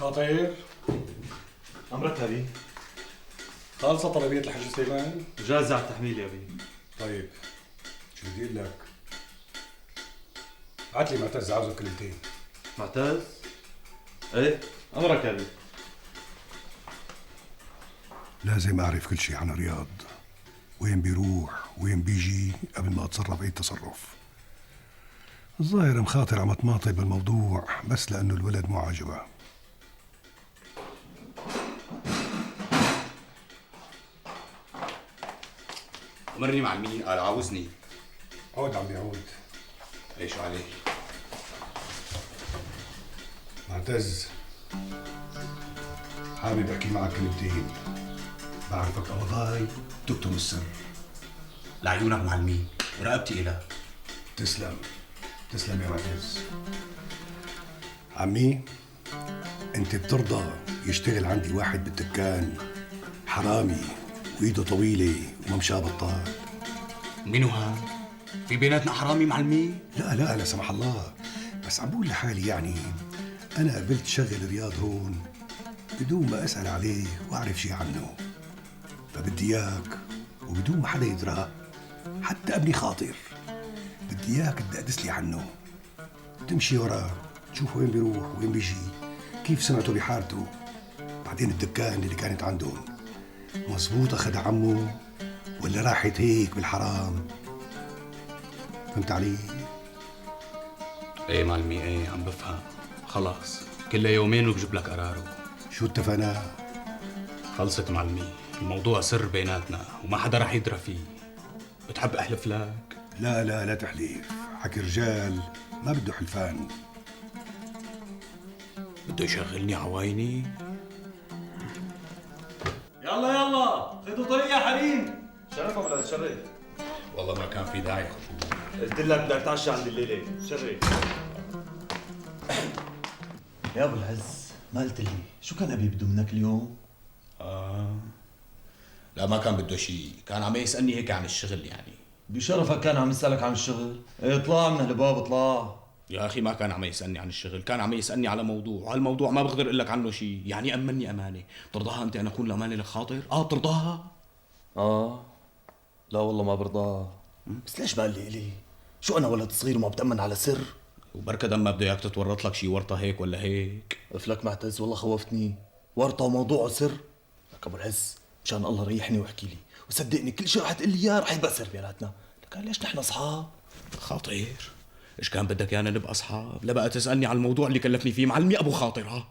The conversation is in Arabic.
خاطر أمرتها بي. خالصة طلبية الحاج سليمان؟ جاهزة على التحميل يا بي. طيب شو بدي اقول لك؟ بعت لي معتز عاوزه كلمتين. معتز؟ ايه أمرك يا بي. لازم أعرف كل شيء عن رياض، وين بيروح وين بيجي قبل ما أتصرف أي تصرف. الظاهر مخاطر عم تماطل بالموضوع بس لأنه الولد مو عاجبه. أمرني معلمين قال عاوزني. عود عمي عود. ايه شو عليه؟ معتز، حابب احكي معك كلمتين. بعرفك قبضاي تكتم السر. لعيونك معلمين ورقبتي إلها. تسلم تسلم يا معتز. عمي، انت بترضى يشتغل عندي واحد بالدكان حرامي وايده طويله وممشاه بطال؟ منو ها؟ في بيناتنا حرامي معلمين؟ لا لا سمح الله، بس عم بقول لحالي يعني أنا قبلت شغل رياض هون بدون ما أسأل عليه وأعرف شي عنه، فبدي إياك وبدون ما حدا يدرى حتى ابني خاطر، بدي إياك تدقدس لي عنه، تمشي وراه تشوف وين بيروح وين بيجي، كيف سمعته بحالته، بعدين الدكان اللي كانت عندهم مزبوط أخذ عمه ولا راحت هيك بالحرام؟ فهمت علي؟ ايه معلمي ايه عم بفهم. خلاص كلها يومين وبجيب لك قراره. شو اتفقنا؟ خلصت معلمي، الموضوع سر بيناتنا وما حدا رح يدرى فيه. بتحب احلف لك؟ لا تحليف، حكي رجال ما بده حلفان. بده يشغلني عوايني. يلا خذوا طريق يا حريم. شرف ولا تشرف؟ والله ما كان في داعي خشوع. قلت لك بدك تعشى عند الليله، شرف. يا ابو العز، ما قلت لي شو كان ابي بده منك اليوم؟ لا ما كان بده شيء، كان عم يسألني هيك عن الشغل يعني. بشرفك كان عم يسألك عن الشغل؟ ايه اطلع من هالباب اطلع. يا اخي ما كان عم يسألني عن الشغل، كان عم يسألني على موضوع، وهالموضوع ما بقدر اقول لك عنه شيء، يعني امني امانه، بترضاها انت ان اكون الامانه لك خاطر؟ بترضاها؟ لا والله ما برضاها. بس ليش ما قال لي إلي؟ شو انا ولد صغير وما بتأمن على سر؟ وبركة دم بده اياك تتورط لك شي ورطه هيك ولا هيك. افلك معتز والله خوفتني، ورطه وموضوعه سر. لك ابو العز مشان الله ريحني واحكي لي، وصدقني كل شيء رح تقول لي اياه رح يبقى سر بيناتنا. لك ليش نحن اصحاب؟ خاطر ايش كان بدك يانا نبقى اصحاب؟ لا بقى تسألني على الموضوع اللي كلفني فيه معلمي ابو خاطر.